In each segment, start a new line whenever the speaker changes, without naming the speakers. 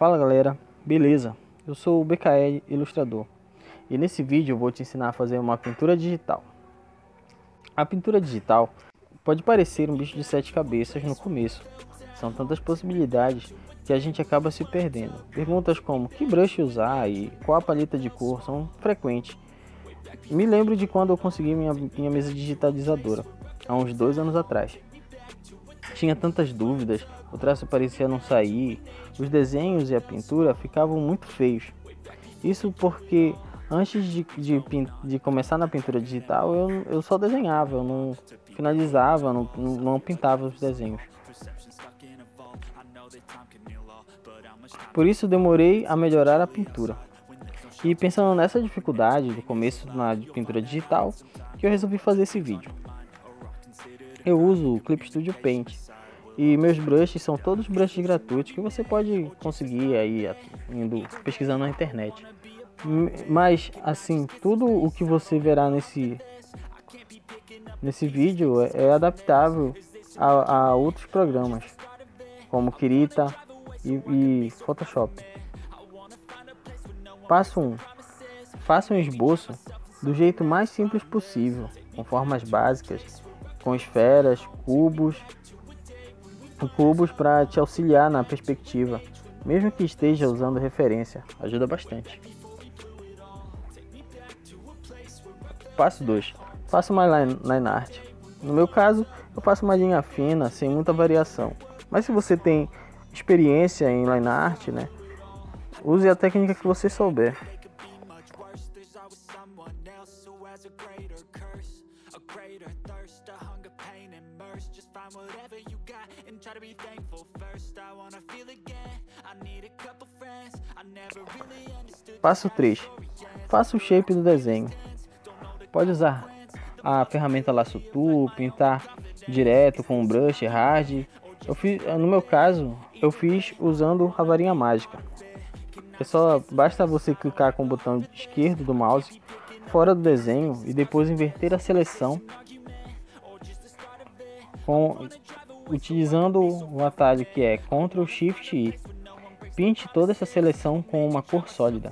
Fala galera, beleza? Eu sou o BKL Ilustrador e nesse vídeo eu vou te ensinar a fazer uma pintura digital. A pintura digital pode parecer um bicho de sete cabeças no começo, são tantas possibilidades que a gente acaba se perdendo. Perguntas como que brush usar e qual a paleta de cor são frequentes. Me lembro de quando eu consegui minha mesa digitalizadora, há uns 2 anos atrás. Tinha tantas dúvidas, o traço parecia não sair, os desenhos e a pintura ficavam muito feios. Isso porque antes de começar na pintura digital eu só desenhava, eu não finalizava, não pintava os desenhos. Por isso demorei a melhorar a pintura. E pensando nessa dificuldade do começo na pintura digital, que eu resolvi fazer esse vídeo. Eu uso o Clip Studio Paint e meus brushes são todos brushes gratuitos que você pode conseguir aí indo pesquisando na internet. Mas assim, tudo o que você verá nesse vídeo é adaptável a outros programas, como Krita e Photoshop. Passo 1. Faça um esboço do jeito mais simples possível, com formas básicas, com esferas, cubos para te auxiliar na perspectiva, mesmo que esteja usando referência, ajuda bastante. Passo 2. Faça uma line art. No meu caso, eu faço uma linha fina, sem muita variação. Mas se você tem experiência em line art, use a técnica que você souber. Passo 3. Faça o shape do desenho. Pode usar a ferramenta Lasso Tool, pintar direto com o brush hard. No meu caso, eu fiz usando a varinha mágica. Basta você clicar com o botão esquerdo do mouse fora do desenho e depois inverter a seleção utilizando o atalho que é Ctrl Shift I. Pinte toda essa seleção com uma cor sólida.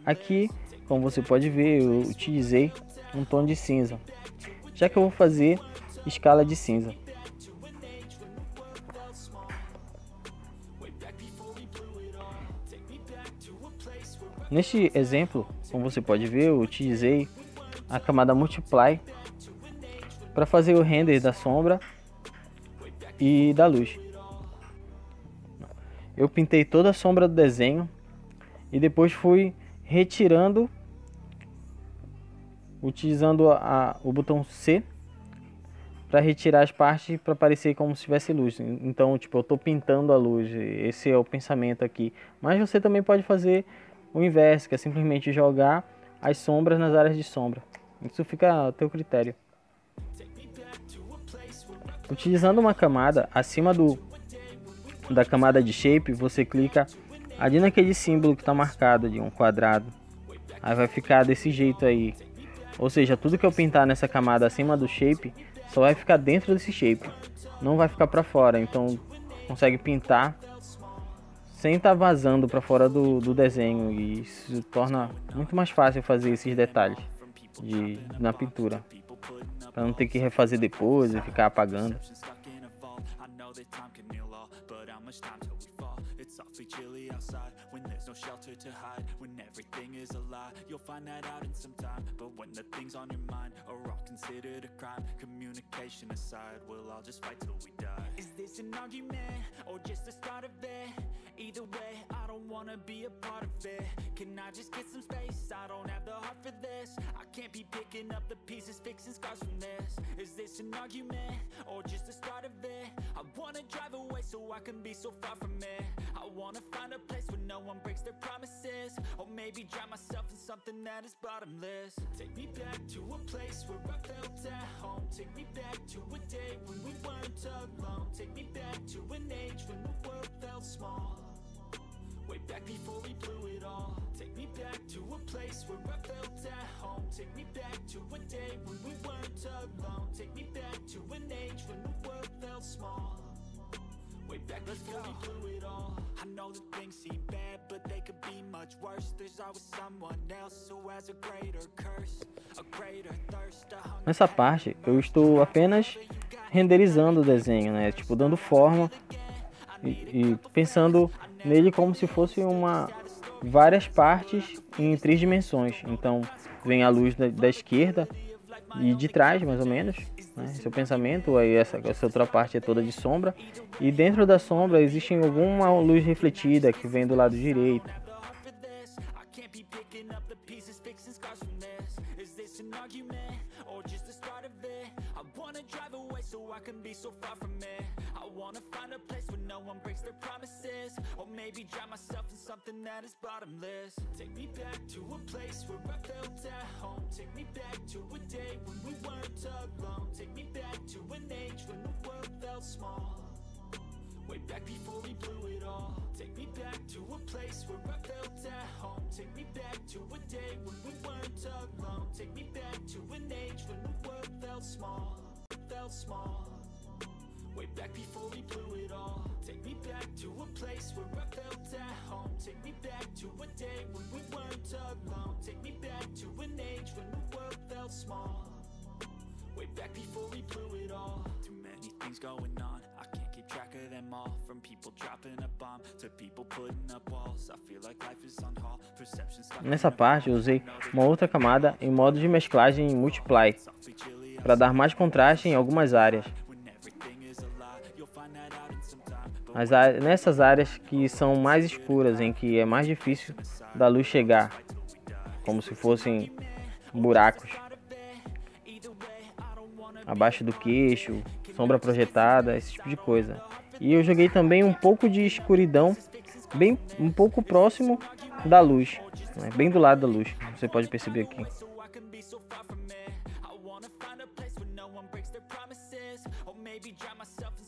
Aqui, como você pode ver, eu utilizei um tom de cinza, já que eu vou fazer escala de cinza. Neste exemplo, como você pode ver, eu utilizei a camada Multiply para fazer o render da sombra e da luz. Eu pintei toda a sombra do desenho e depois fui retirando utilizando o botão C para retirar as partes para parecer como se tivesse luz. Então, eu estou pintando a luz. Esse é o pensamento aqui. Mas você também pode fazer o inverso, que é simplesmente jogar as sombras nas áreas de sombra. Isso fica a teu critério. Utilizando uma camada acima da camada de shape, você clica ali naquele símbolo que está marcado de um quadrado. Aí vai ficar desse jeito aí. Ou seja, tudo que eu pintar nessa camada acima do shape só vai ficar dentro desse shape, não vai ficar para fora. Então consegue pintar sem estar vazando para fora do desenho, e isso torna muito mais fácil fazer esses detalhes na pintura, para não ter que refazer depois e ficar apagando.
Either way, I don't wanna be a part of it. Can I just get some space? I don't have the heart for this. I can't be picking up the pieces, fixing scars from this. Is this an argument, or just the start of it? I wanna drive away so I can be so far from it. I wanna find a place where no one breaks their promises, or maybe drown myself in something that is bottomless. Take me back to a place where I felt at home. Take me back to a day when we weren't alone. Take me back to an age when the world felt small. Way back before we blew it all. Take me back to a place where I felt at home. Take me back to a day when we weren't alone. Take me back to an age when the world felt small. Way back before we blew it all. I I know that things seem bad, but they could be much worse. There's always someone else who has a greater curse, a greater thirst, a hunger.
Nessa parte, eu estou apenas renderizando o desenho, né? Tipo, dando forma e pensando nele como se fosse várias partes em 3 dimensões. Então, vem a luz da esquerda e de trás, mais ou menos, né? Esse é o pensamento. Aí essa outra parte é toda de sombra. E dentro da sombra existe alguma luz refletida que vem do lado direito.
Something that is bottomless. Take me back to a place where I felt at home. Take me back to a day when we weren't alone. Take me back to an age when the world felt small. Way back before we blew it all. Take me back to a place where I felt at home. Take me back to a day when we weren't alone. Take me back to an age when the world felt small. Felt small. Way back before we blew it all. Take me back to a place where I felt at home. Take me back to a day when we weren't alone. Take me back to an age when the world felt small. Way back before we blew it all. Too many things going on, I can't keep track of them all. From people dropping a bomb to people putting up walls. I feel like life is on hold. Perception stuck.
Nessa parte, eu usei uma outra camada em modo de mesclagem em Multiply para dar mais contraste em algumas áreas. Nessas áreas que são mais escuras, em que é mais difícil da luz chegar, como se fossem buracos abaixo do queixo, sombra projetada, esse tipo de coisa. E eu joguei também um pouco de escuridão, bem um pouco próximo da luz, né? Bem do lado da luz, você pode perceber aqui.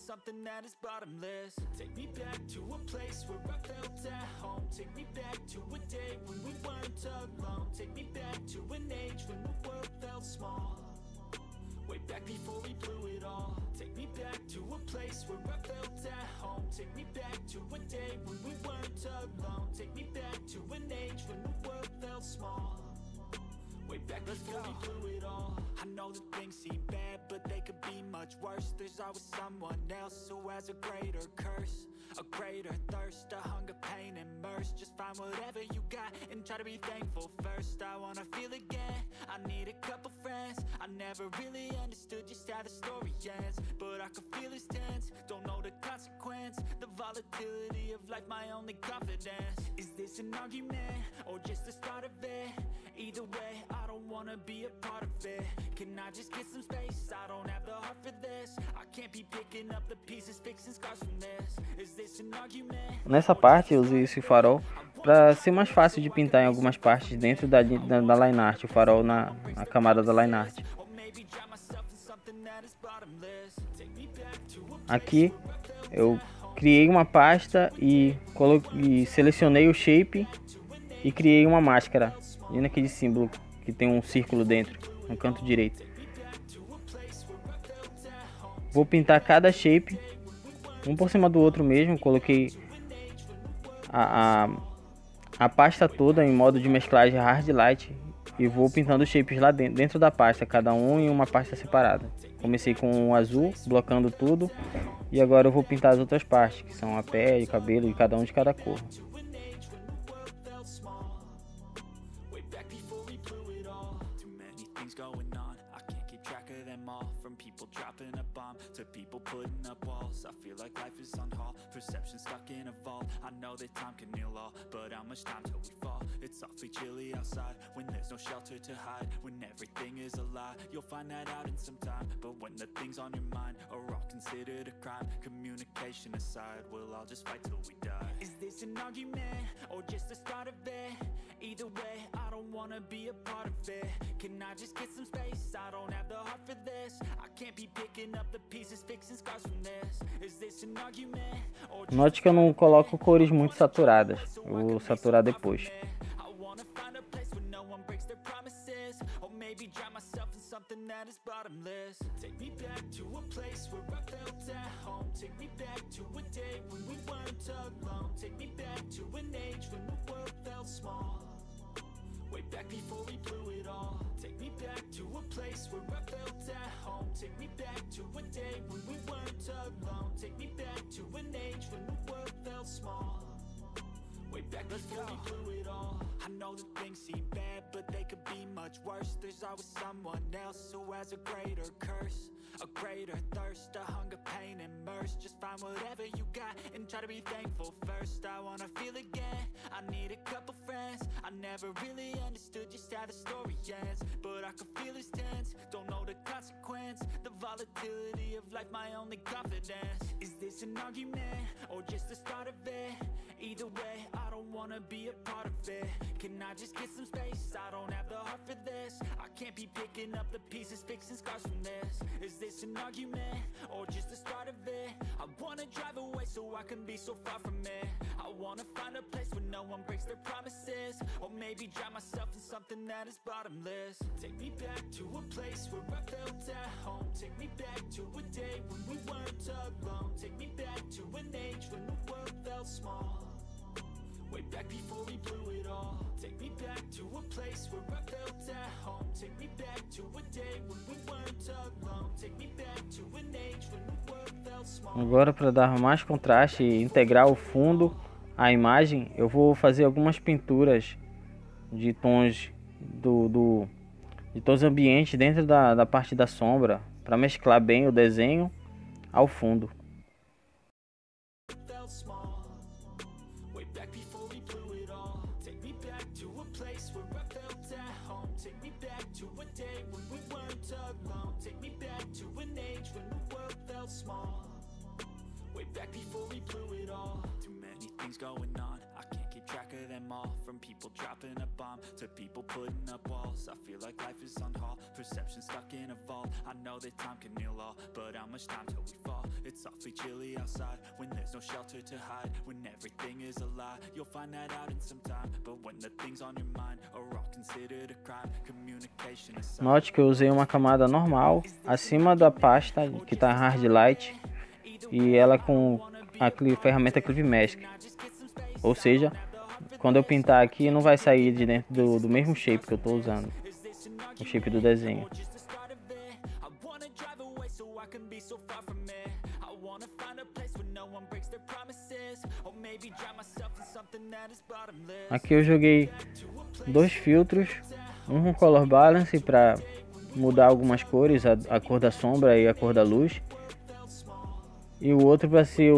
Something that is bottomless. Take me back to a place where I felt at home. Take me back to a day when we weren't alone. Take me back to an age when the world felt small. Way back before we blew it all. Take me back to a place where I felt at home. Take me back to a day when we weren't alone. Take me back to an age when the world felt small. Way back before we blew it all. I know that things seem bad, but they could be much worse. There's always someone else who has a greater curse, a greater thirst, a hunger, pain, and mercy. Just find whatever you got and try to be thankful first. I wanna feel again, I need a couple friends. I never really understood just how the story ends, but I can feel it's tense, don't know the consequence. The volatility of life, my only confidence. Is this an argument, or just the start of it? Either way, I don't wanna be a part of it. Can I just get some space? I don't have the heart for this. I can't be picking up the pieces, fixing scars from this. Is this an argument?
Nessa parte eu usei esse farol para ser mais fácil de pintar em algumas partes dentro da line art, o farol na camada da line art. Aqui eu criei uma pasta e selecionei o shape e criei uma máscara. E naquele símbolo que tem um círculo dentro, no canto direito. Vou pintar cada shape, um por cima do outro mesmo. Coloquei a pasta toda em modo de mesclagem hard light. E vou pintando os shapes lá dentro da pasta, cada um em uma pasta separada. Comecei com o azul, blocando tudo. E agora eu vou pintar as outras partes, que são a pele, o cabelo, e cada um de cada cor.
To people putting up walls, I feel like life is on hold. Perception stuck in a vault. I know that time can heal all, but how much time till we fall? It's awfully chilly outside when there's no shelter to hide. When everything is a lie, you'll find that out in some time. But when the things on your mind are all considered a crime, communication aside, we'll all just fight till we die. Is this an argument or just the start of it? Either way, I don't wanna be a part of it. Can I just get some space? I don't have the heart for this. I can't be picking up the pieces, fixing scars from this. Is this an argument or just...
Note que eu não coloco cores muito saturadas. Eu vou saturar depois.
Something that is bottomless. Take me back to a place where I felt at home. Take me back to a day when we weren't alone. Take me back to an age when the world felt small. Way back before we blew it all. Take me back to a place where I felt at home. Take me back to a day when we weren't alone. Take me back to an age when the world felt small. Way back before we blew it all. I know that things seem bad, but they could be much worse. There's always someone else who has a greater curse, a greater thirst, a hunger, pain, and mercy. Just find whatever you got and try to be thankful first. I wanna feel again, I need a couple friends. I never really understood just how the story ends, but I can feel it's tense, don't know the consequence. The volatility of life, my only confidence. Is this an argument, or just the start of it? Either way, I don't wanna be a part of it. Can I just get some space? I don't have the heart for this. I can't be picking up the pieces, fixing scars from this. Is this an argument, or just the start of it? I wanna drive away so I can be so far from it. I wanna find a place where no one breaks their promises, or maybe drown myself in something that is bottomless. Take me back to a place where I felt at home. Take me back to a day when we weren't alone. Take me back to an age when the world felt small. Way back before we blew it all. Take me back to a place where I felt at home. Take me back to a day when we weren't alone. Take me back to an age when the world felt small. Agora, para dar mais contraste e integrar o fundo à imagem, eu vou fazer algumas pinturas de tons de tons ambientes dentro da parte da sombra, para mesclar bem o desenho ao fundo.
Going on, I can't keep track of them all. From people dropping a bomb to people putting up walls. I feel like life is on hold, perception stuck in a vault. I know that time can heal all, but how much time till we fall? It's awfully chilly outside when there's no shelter to hide. When everything is a lie, you'll find that out in some time. But when the things on your mind are all considered a crime, communication aside.
Note que eu usei uma camada normal acima da pasta que está hard light e ela com a ferramenta Clip Mask. Ou seja, quando eu pintar aqui não vai sair de dentro do mesmo shape que eu estou usando, o shape do desenho. Aqui eu joguei dois filtros, um com Color Balance para mudar algumas cores, a cor da sombra e a cor da luz, e o outro para ser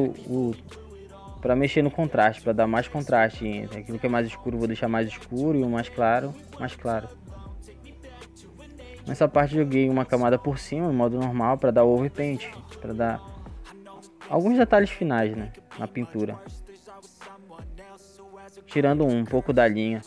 para mexer no contraste, para dar mais contraste. Aquilo que é mais escuro vou deixar mais escuro e o mais claro, mais claro. Nessa parte joguei uma camada por cima, em modo normal, para dar overpaint, para dar alguns detalhes finais, né, na pintura, tirando um pouco da linha.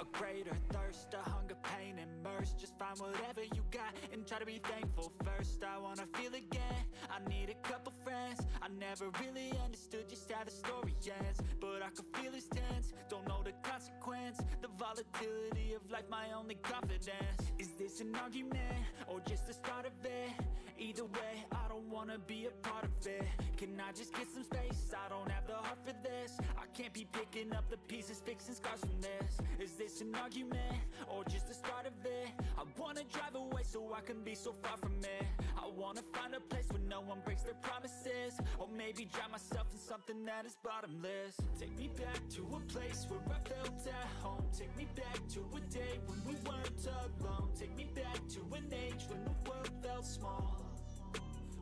Never really understood just how the story ends, but I can feel it's tense, don't know the consequence. The volatility of life, my only confidence. Is this an argument, or just the start of it? Either way, I don't wanna be a part of it. Can I just get some space? I don't have the heart for this. I can't be picking up the pieces, fixing scars from this. Is this an argument, or just the start of it? I wanna drive away so I can be so far from it. I wanna find a place where no one breaks their promises, or maybe drown myself in something that is bottomless. Take me back to a place where I felt at home. Take me back to a day when we weren't alone. Take me back to an age when the world felt small.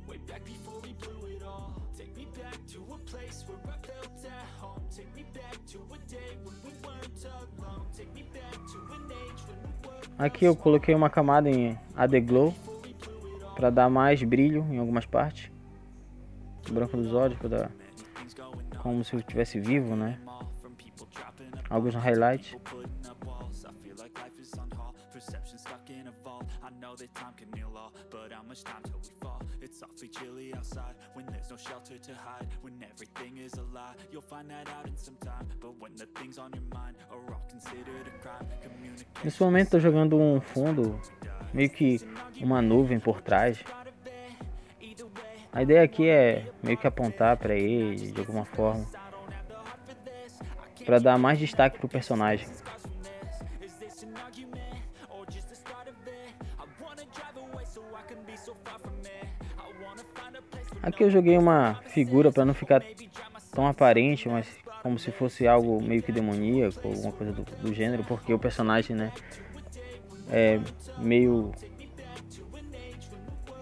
Way back before we blew it all. Take me back to a place where I felt at home. Take me back to a day when we weren't alone. Take me back to an age when the world.
Aqui eu coloquei uma camada em AD Glow para dar mais brilho em algumas partes. O branco dos olhos para dar como se eu estivesse vivo, né? Alguns highlights.
It's awfully chilly outside when there's no shelter to hide. When everything is a lie, you'll find that out in some time. But when the things on your mind are all considered a crime, communication.
Nesse momento estou jogando um fundo, meio que uma nuvem por trás. A ideia aqui é meio que apontar para ele de alguma forma. para dar mais destaque pro personagem. Aqui eu joguei uma figura para não ficar tão aparente, mas como se fosse algo meio que demoníaco, alguma coisa do gênero, porque o personagem, né, é meio...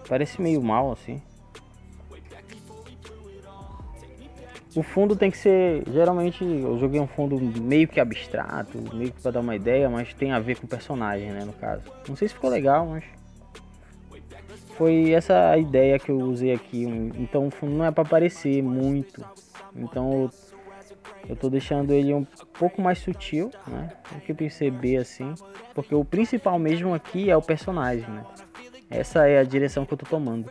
parece meio mal, assim. O fundo tem que ser... geralmente eu joguei um fundo meio que abstrato, meio que para dar uma ideia, mas tem a ver com o personagem, né, no caso. Não sei se ficou legal, mas... foi essa a ideia que eu usei aqui. Então o fundo não é para aparecer muito. Então eu tô deixando ele um pouco mais sutil, né? Tem que perceber assim. Porque o principal mesmo aqui é o personagem, né? Essa é a direção que eu tô tomando.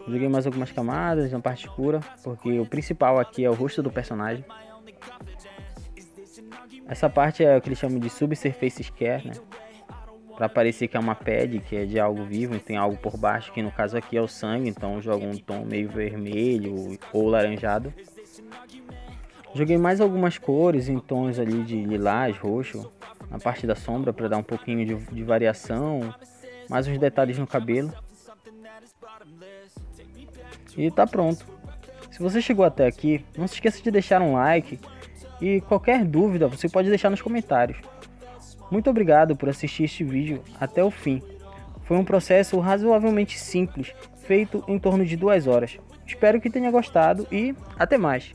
Joguei mais algumas camadas na parte escura, porque o principal aqui é o rosto do personagem. Essa parte é o que eles chamam de Subsurface Scare, né? Pra parecer que é uma pele, que é de algo vivo e tem algo por baixo, que no caso aqui é o sangue, então joga um tom meio vermelho ou laranjado. Joguei mais algumas cores em tons ali de lilás, roxo, na parte da sombra para dar um pouquinho de variação, mais uns detalhes no cabelo. E tá pronto. Se você chegou até aqui, não se esqueça de deixar um like e qualquer dúvida você pode deixar nos comentários. Muito obrigado por assistir este vídeo até o fim. Foi um processo razoavelmente simples, feito em torno de 2 horas. Espero que tenha gostado e até mais!